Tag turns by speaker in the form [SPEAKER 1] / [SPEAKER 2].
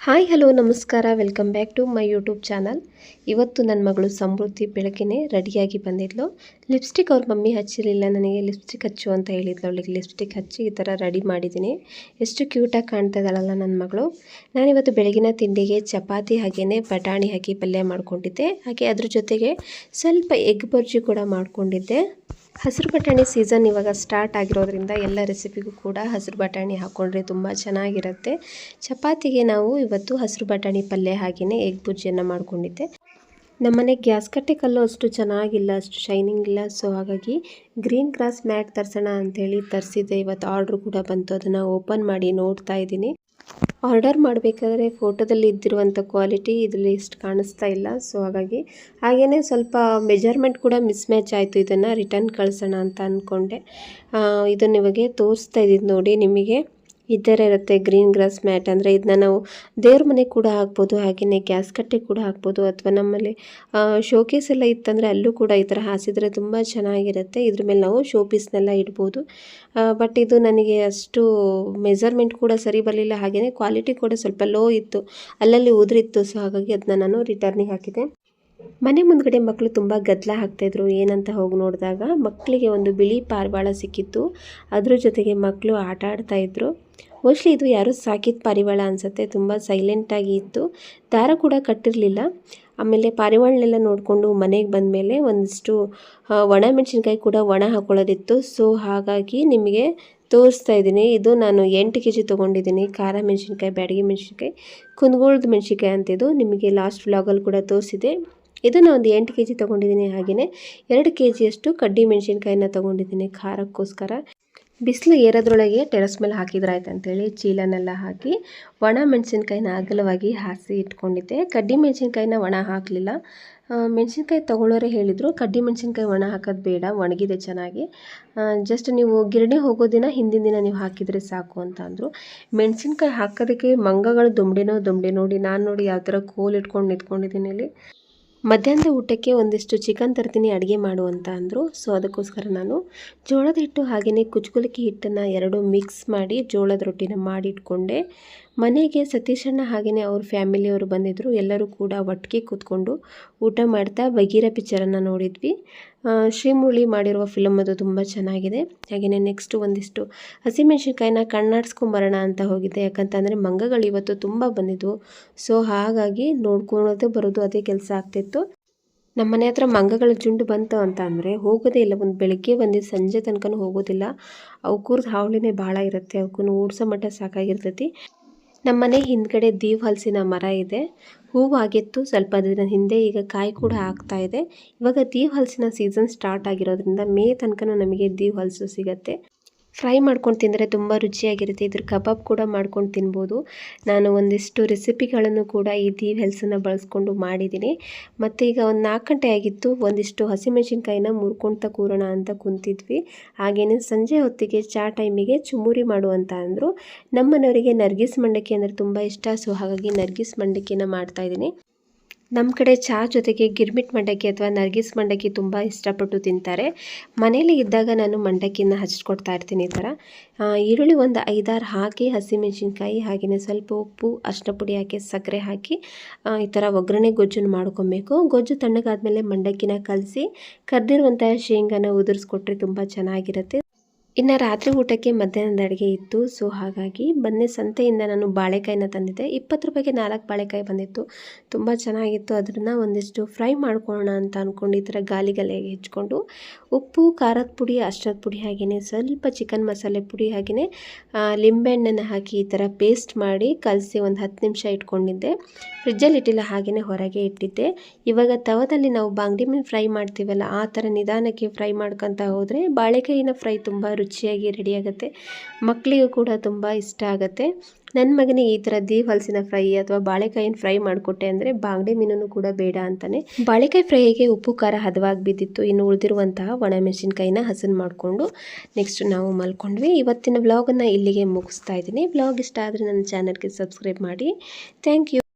[SPEAKER 1] Hi hello ನಮಸ್ಕಾರ welcome back to my YouTube channel. ಇವತ್ತು ನನ್ನ ಮಗಳು ಸಮೃದ್ಧಿ ಬೆಳಗ್ಗೆನೇ ರೆಡಿಯಾಗಿ ಬಂದಿದ್ಲು. ಲಿಪ್ಸ್ಟಿಕ್ ಅವ್ರ ಮಮ್ಮಿ ಹಚ್ಚಿರಲಿಲ್ಲ, ನನಗೆ ಲಿಪ್ಸ್ಟಿಕ್ ಹಚ್ಚು ಅಂತ ಹೇಳಿದ್ಲು. ಅವಳಿಗೆ ಲಿಪ್ಸ್ಟಿಕ್ ಹಚ್ಚಿ ಈ ಥರ ರೆಡಿ ಮಾಡಿದ್ದೀನಿ. ಎಷ್ಟು ಕ್ಯೂಟಾಗಿ ಕಾಣ್ತಾ ಇದ್ದಾಳಲ್ಲ ನನ್ನ ಮಗಳು. ನಾನಿವತ್ತು ಬೆಳಗಿನ ತಿಂಡಿಗೆ ಚಪಾತಿ ಹಾಗೆಯೇ ಬಟಾಣಿ ಹಾಕಿ ಪಲ್ಯ ಮಾಡ್ಕೊಂಡಿದ್ದೆ. ಹಾಗೆ ಅದ್ರ ಜೊತೆಗೆ ಸ್ವಲ್ಪ ಎಗ್ ಬರ್ಜಿ ಕೂಡ ಮಾಡ್ಕೊಂಡಿದ್ದೆ. ಹಸಿರು ಬಟಾಣಿ ಸೀಸನ್ ಇವಾಗ ಸ್ಟಾರ್ಟ್ ಆಗಿರೋದ್ರಿಂದ ಎಲ್ಲ ರೆಸಿಪಿಗೂ ಕೂಡ ಹಸಿರು ಬಟಾಣಿ ಹಾಕ್ಕೊಂಡ್ರೆ ತುಂಬ ಚೆನ್ನಾಗಿರುತ್ತೆ. ಚಪಾತಿಗೆ ನಾವು ಇವತ್ತು ಹಸಿರು ಬಟಾಣಿ ಪಲ್ಯ ಹಾಗೆಯೇ ಎಗ್ ಬುರ್ಜಿಯನ್ನು ಮಾಡ್ಕೊಂಡಿದ್ದೆ. ನಮ್ಮನೆ ಗ್ಯಾಸ್ ಕಟ್ಟೆ ಕಲ್ಲು ಅಷ್ಟು ಚೆನ್ನಾಗಿಲ್ಲ, ಅಷ್ಟು ಶೈನಿಂಗ್ ಇಲ್ಲ. ಸೊ ಹಾಗಾಗಿ ಗ್ರೀನ್ ಗ್ರಾಸ್ ಮ್ಯಾಟ್ ತರಿಸೋಣ ಅಂಥೇಳಿ ತರಿಸಿದ್ದೆ. ಇವತ್ತು ಆರ್ಡ್ರ್ ಕೂಡ ಬಂತು, ಅದನ್ನು ಓಪನ್ ಮಾಡಿ ನೋಡ್ತಾ ಇದ್ದೀನಿ. ಆರ್ಡರ್ ಮಾಡಬೇಕಾದ್ರೆ ಫೋಟೋದಲ್ಲಿ ಇದ್ದಿರುವಂಥ ಕ್ವಾಲಿಟಿ ಇದರಲ್ಲಿ ಇಷ್ಟು ಕಾಣಿಸ್ತಾ ಇಲ್ಲ. ಸೊ ಹಾಗೆಯೇ ಸ್ವಲ್ಪ ಮೆಜರ್ಮೆಂಟ್ ಕೂಡ ಮಿಸ್ಮ್ಯಾಚ್ ಆಯಿತು. ಇದನ್ನು ರಿಟರ್ನ್ ಕಳಿಸೋಣ ಅಂತ ಅಂದ್ಕೊಂಡೆ. ಇದನ್ನು ಇವಾಗ ತೋರಿಸ್ತಾ ಇದ್ದೀನಿ ನೋಡಿ ನಿಮಗೆ. ಈ ಥರ ಇರುತ್ತೆ ಗ್ರೀನ್ ಗ್ರಾಸ್ ಮ್ಯಾಟ್. ಅಂದರೆ ಇದನ್ನ ನಾವು ದೇವ್ರ ಮನೆ ಕೂಡ ಹಾಕ್ಬೋದು, ಹಾಗೆಯೇ ಗ್ಯಾಸ್ ಕಟ್ಟೆ ಕೂಡ ಹಾಕ್ಬೋದು, ಅಥವಾ ನಮ್ಮಲ್ಲಿ ಶೋಕೇಸ್ ಎಲ್ಲ ಇತ್ತಂದರೆ ಅಲ್ಲೂ ಕೂಡ ಈ ಥರ ಹಾಸಿದರೆ ತುಂಬ ಚೆನ್ನಾಗಿರುತ್ತೆ. ಇದ್ರ ಮೇಲೆ ನಾವು ಶೋ ಪೀಸ್ನೆಲ್ಲ ಇಡ್ಬೋದು. ಬಟ್ ಇದು ನನಗೆ ಅಷ್ಟು ಮೆಜರ್ಮೆಂಟ್ ಕೂಡ ಸರಿ ಬರಲಿಲ್ಲ, ಹಾಗೆಯೇ ಕ್ವಾಲಿಟಿ ಕೂಡ ಸ್ವಲ್ಪ ಲೋ ಇತ್ತು, ಅಲ್ಲಲ್ಲಿ ಉದುರಿತ್ತು. ಸೊ ಹಾಗಾಗಿ ಅದನ್ನ ನಾನು ರಿಟರ್ನಿಗೆ ಹಾಕಿದೆ. ಮನೆ ಮುಂದ್ಗಡೆ ಮಕ್ಕಳು ತುಂಬ ಗದ್ದಲ ಹಾಕ್ತಾಯಿದ್ರು. ಏನಂತ ಹೋಗಿ ನೋಡಿದಾಗ ಮಕ್ಕಳಿಗೆ ಒಂದು ಬಿಳಿ ಪಾರಿವಾಳ ಸಿಕ್ಕಿತ್ತು. ಅದ್ರ ಜೊತೆಗೆ ಮಕ್ಕಳು ಆಟ ಆಡ್ತಾಯಿದ್ರು. ಮೋಸ್ಟ್ಲಿ ಇದು ಯಾರೋ ಸಾಕಿದ ಪಾರಿವಾಳ ಅನಿಸುತ್ತೆ. ತುಂಬ ಸೈಲೆಂಟಾಗಿ ಇತ್ತು, ದಾರ ಕೂಡ ಕಟ್ಟಿರಲಿಲ್ಲ. ಆಮೇಲೆ ಪಾರಿವಾಳನೆಲ್ಲ ನೋಡಿಕೊಂಡು ಮನೆಗೆ ಬಂದಮೇಲೆ ಒಂದಿಷ್ಟು ಒಣ ಮೆಣಸಿನ್ಕಾಯಿ ಕೂಡ ಒಣ ಹಾಕೊಳ್ಳೋದಿತ್ತು. ಸೊ ಹಾಗಾಗಿ ನಿಮಗೆ ತೋರಿಸ್ತಾ ಇದ್ದೀನಿ. ಇದು ನಾನು 8 kg ತೊಗೊಂಡಿದ್ದೀನಿ. ಖಾರ ಮೆಣಸಿನ್ಕಾಯಿ, ಬ್ಯಾಡಗಿ ಮೆಣಸಿನ್ಕಾಯಿ, ಕುಂದಗೋಳದ ಮೆಣಸಿನ್ಕಾಯಿ ಅಂತಿದ್ದು ನಿಮಗೆ ಲಾಸ್ಟ್ ವ್ಲಾಗಲ್ಲಿ ಕೂಡ ತೋರಿಸಿದೆ. ಇದನ್ನು ಒಂದು 8 kg ತೊಗೊಂಡಿದ್ದೀನಿ. ಹಾಗೆಯೇ 2 kg ಕಡ್ಡಿ ಮೆಣಸಿನ್ಕಾಯಿನ ತೊಗೊಂಡಿದ್ದೀನಿ ಖಾರಕ್ಕೋಸ್ಕರ. ಬಿಸಿಲು ಏರೋದ್ರೊಳಗೆ ಟೆರಸ್ ಮೇಲೆ ಹಾಕಿದ್ರಾಯ್ತು ಅಂತೇಳಿ ಚೀಲನೆಲ್ಲ ಹಾಕಿ ಒಣ ಮೆಣಸಿನ್ಕಾಯಿನ ಅಗಲವಾಗಿ ಹಾಸಿ ಇಟ್ಕೊಂಡಿದ್ದೆ. ಕಡ್ಡಿ ಮೆಣಸಿನ್ಕಾಯಿನ ಒಣ ಹಾಕಲಿಲ್ಲ. ಮೆಣಸಿನ್ಕಾಯಿ ತೊಗೊಳ್ಳೋರೆ ಹೇಳಿದರು ಕಡ್ಡಿ ಮೆಣಸಿನ್ಕಾಯಿ ಒಣ ಹಾಕೋದು ಬೇಡ, ಒಣಗಿದೆ ಚೆನ್ನಾಗಿ, ಜಸ್ಟ್ ನೀವು ಗಿರಣಿ ಹೋಗೋ ದಿನ ಹಿಂದಿನ ದಿನ ನೀವು ಹಾಕಿದರೆ ಸಾಕು ಅಂತ ಅಂದರು. ಮೆಣಸಿನ್ಕಾಯಿ ಹಾಕೋದಕ್ಕೆ ಮಂಗಗಳು ದುಂಬೆ ನೋಡಿ, ನಾನು ನೋಡಿ ಯಾವ ಥರ ಕೋಲ್ ಇಟ್ಕೊಂಡು ನಿಂತ್ಕೊಂಡಿದ್ದೀನಿ ಇಲ್ಲಿ. ಮಧ್ಯಾಹ್ನದ ಊಟಕ್ಕೆ ಒಂದಿಷ್ಟು ಚಿಕನ್ ತರ್ತೀನಿ ಅಡುಗೆ ಮಾಡು ಅಂತ ಅಂದರು. ಸೊ ಅದಕ್ಕೋಸ್ಕರ ನಾನು ಜೋಳದ ಹಿಟ್ಟು ಹಾಗೆಯೇ ಕುಚ್ಚುಕುಲಕ್ಕಿ ಹಿಟ್ಟನ್ನು ಎರಡೂ ಮಿಕ್ಸ್ ಮಾಡಿ ಜೋಳದ ರೊಟ್ಟಿನ ಮಾಡಿಟ್ಕೊಂಡೆ. ಮನೆಗೆ ಸತೀಶಣ್ಣ ಹಾಗೆಯೇ ಅವ್ರ ಫ್ಯಾಮಿಲಿಯವರು ಬಂದಿದ್ದರು. ಎಲ್ಲರೂ ಕೂಡ ಒಟ್ಟಿಗೆ ಕೂತ್ಕೊಂಡು ಊಟ ಮಾಡ್ತಾ ಬಗೀರ ಪಿಕ್ಚರನ್ನು ನೋಡಿದ್ವಿ. ಶ್ರೀಮುರಳಿ ಮಾಡಿರುವ ಫಿಲಮ್ ಅದು ತುಂಬ ಚೆನ್ನಾಗಿದೆ. ಹಾಗೆಯೇ ನೆಕ್ಸ್ಟು ಒಂದಿಷ್ಟು ಹಸಿಮೆಣ್ಸಿನ್ಕಾಯಿನ ಕಣ್ಣಾಡಿಸ್ಕೊಂಬರೋಣ ಅಂತ ಹೋಗಿದ್ದೆ. ಯಾಕಂತಂದರೆ ಮಂಗಗಳು ಇವತ್ತು ತುಂಬ ಬಂದಿದ್ವು. ಸೊ ಹಾಗಾಗಿ ನೋಡ್ಕೊಳ್ಳೋದು ಬರೋದು ಅದೇ ಕೆಲಸ ಆಗ್ತಿತ್ತು. ನಮ್ಮ ಮನೆ ಹತ್ರ ಮಂಗಗಳ ಜುಂಡು ಬಂತು ಅಂತ ಅಂದರೆ ಹೋಗೋದೇ ಇಲ್ಲ. ಒಂದು ಬೆಳಗ್ಗೆ ಬಂದಿದ್ದು ಸಂಜೆ ತನಕ ಹೋಗೋದಿಲ್ಲ. ಅವಕ್ಕೂರ್ದು ಹಾವಳಿನೇ ಭಾಳ ಇರುತ್ತೆ. ಅವಕ್ಕೂ ಓಡಿಸೋ ಮಟ್ಟ ಸಾಕಾಗಿರ್ತೈತಿ. ನಮ್ಮ ಮನೆ ಹಿಂದ್ಗಡೆ ದೀವ್ ಹಲಸಿನ ಮರ ಇದೆ. ಹೂವು ಆಗಿತ್ತು ಸ್ವಲ್ಪ ದಿನ ಹಿಂದೆ, ಈಗ ಕಾಯಿ ಕೂಡ ಆಗ್ತಾ ಇದೆ. ಇವಾಗ ದೀವ್ ಹಲಸಿನ ಸೀಸನ್ ಸ್ಟಾರ್ಟ್ ಆಗಿರೋದ್ರಿಂದ ಮೇ ತನಕ ನಮಗೆ ದೀವ್ ಹಲಸು ಸಿಗುತ್ತೆ. ಫ್ರೈ ಮಾಡ್ಕೊಂಡು ತಿಂದರೆ ತುಂಬ ರುಚಿಯಾಗಿರುತ್ತೆ. ಇದ್ರ ಕಬಾಬ್ ಕೂಡ ಮಾಡ್ಕೊಂಡು ತಿನ್ಬೋದು. ನಾನು ಒಂದಿಷ್ಟು ರೆಸಿಪಿಗಳನ್ನು ಕೂಡ ಈ ದೀವ್ ಹಲಸನ್ನು ಬಳಸ್ಕೊಂಡು ಮಾಡಿದ್ದೀನಿ. ಮತ್ತು ಈಗ ಒಂದು 4 ಗಂಟೆ ಆಗಿತ್ತು. ಒಂದಿಷ್ಟು ಹಸಿಮೆಣಸಿನ್ಕಾಯಿನ ಮುರ್ಕೊಳ್ತಾ ಕೂರೋಣ ಅಂತ ಕುಂತಿದ್ವಿ. ಹಾಗೆಯೇ ಸಂಜೆ ಹೊತ್ತಿಗೆ ಚಾ ಟೈಮಿಗೆ ಚುಮುರಿ ಮಾಡುವಂತ ಅಂದರು. ನಮ್ಮ ಮನೆಯವರಿಗೆ ನರ್ಗಿಸ್ ಮಂಡಕ್ಕಿ ಅಂದರೆ ತುಂಬ ಇಷ್ಟ. ಸೊ ಹಾಗಾಗಿ ನರ್ಗಿಸ್ ಮಂಡಕ್ಕಿನ ಮಾಡ್ತಾಯಿದ್ದೀನಿ. ನಮ್ಮ ಕಡೆ ಚಹಾ ಜೊತೆಗೆ ಗಿರ್ಮಿಟ್ ಮಂಡಕ್ಕಿ ಅಥವಾ ನರ್ಗಿಸ್ ಮಂಡಕ್ಕಿ ತುಂಬ ಇಷ್ಟಪಟ್ಟು ತಿಂತಾರೆ. ಮನೇಲಿ ಇದ್ದಾಗ ನಾನು ಮಂಡಕ್ಕಿನ ಹಚ್ಕೊಡ್ತಾ ಇರ್ತೀನಿ. ಈ ಥರ ಈರುಳ್ಳಿ ಒಂದು 5-6 ಹಾಕಿ, ಹಸಿಮೆಣಸಿನ್ಕಾಯಿ ಹಾಗೆಯೇ ಸ್ವಲ್ಪ ಉಪ್ಪು, ಅರಿಶಿನ ಪುಡಿ ಹಾಕಿ, ಸಕ್ಕರೆ ಹಾಕಿ ಈ ಥರ ಒಗ್ಗರಣೆ ಗೊಜ್ಜನ್ನು ಮಾಡ್ಕೊಬೇಕು. ಗೊಜ್ಜು ತಣ್ಣಗಾದ್ಮೇಲೆ ಮಂಡಕ್ಕಿನ ಕಲಸಿ ಕರ್ದಿರುವಂಥ ಶೇಂಗಾನ ಉದುರಿಸ್ಕೊಟ್ರೆ ತುಂಬ ಚೆನ್ನಾಗಿರುತ್ತೆ. ಇನ್ನು ರಾತ್ರಿ ಊಟಕ್ಕೆ ಮಧ್ಯಾಹ್ನದ ಅಡುಗೆ ಇತ್ತು. ಸೊ ಹಾಗಾಗಿ ಬನ್ನಿ ಸಂತೆಯಿಂದ ನಾನು ಬಾಳೆಕಾಯಿನ ತಂದಿದ್ದೆ. 20 ರೂಪಾಯಿಗೆ 4 ಬಾಳೆಕಾಯಿ ಬಂದಿತ್ತು. ತುಂಬ ಚೆನ್ನಾಗಿತ್ತು. ಅದನ್ನು ಒಂದಿಷ್ಟು ಫ್ರೈ ಮಾಡ್ಕೊಳ್ಳೋಣ ಅಂತ ಅಂದ್ಕೊಂಡು ಈ ಥರ ಗಾಲಿಗೆ ಹೆಚ್ಕೊಂಡು ಉಪ್ಪು, ಖಾರದ ಪುಡಿ, ಅರಿಶಿನದ ಪುಡಿ ಹಾಗೆಯೇ ಸ್ವಲ್ಪ ಚಿಕನ್ ಮಸಾಲೆ ಪುಡಿ ಹಾಗೆಯೇ ಲಿಂಬೆಹಣ್ಣನ್ನು ಹಾಕಿ ಈ ಥರ ಪೇಸ್ಟ್ ಮಾಡಿ ಕಲಸಿ ಒಂದು 10 ನಿಮಿಷ ಇಟ್ಕೊಂಡಿದ್ದೆ. ಫ್ರಿಜ್ಜಲ್ಲಿ ಇಟ್ಟಿಲ್ಲ, ಹಾಗೆಯೇ ಹೊರಗೆ ಇಟ್ಟಿದ್ದೆ. ಇವಾಗ ತವದಲ್ಲಿ ನಾವು ಬಾಂಗಡಿ ಮೀನು ಫ್ರೈ ಮಾಡ್ತೀವಲ್ಲ, ಆ ಥರ ನಿಧಾನಕ್ಕೆ ಫ್ರೈ ಮಾಡ್ಕೊತ ಹೋದರೆ ಬಾಳೆಕಾಯಿನ ಫ್ರೈ ತುಂಬ ರುಚಿಯಾಗಿ ರೆಡಿಯಾಗುತ್ತೆ. ಮಕ್ಕಳಿಗೂ ಕೂಡ ತುಂಬ ಇಷ್ಟ ಆಗುತ್ತೆ. ನನ್ನ ಮಗನಿಗೆ ಈ ಥರ ದೀವ್ ಹಲಸಿನ ಫ್ರೈ ಅಥವಾ ಬಾಳೆಕಾಯಿನ ಫ್ರೈ ಮಾಡಿಕೊಟ್ಟೆ ಅಂದರೆ ಬಾಂಗಡೆ ಮೀನೂ ಕೂಡ ಬೇಡ ಅಂತಾನೆ. ಬಾಳೆಕಾಯಿ ಫ್ರೈಗೆ ಉಪ್ಪು ಖಾರ ಹದವಾಗಿ ಬಿದ್ದಿತ್ತು. ಇನ್ನು ಉಳಿದಿರುವಂತಹ ಒಣ ಮೆಣಸಿನ್ಕಾಯಿನ ಹಸನ್ ಮಾಡಿಕೊಂಡು ನೆಕ್ಸ್ಟ್ ನಾವು ಮಲ್ಕೊಂಡ್ವಿ. ಇವತ್ತಿನ ವ್ಲಾಗನ್ನು ಇಲ್ಲಿಗೆ ಮುಗಿಸ್ತಾ ಇದ್ದೀನಿ. ವ್ಲಾಗ್ ಇಷ್ಟ ಆದರೆ ನನ್ನ ಚಾನಲ್ಗೆ ಸಬ್ಸ್ಕ್ರೈಬ್ ಮಾಡಿ. Thank you.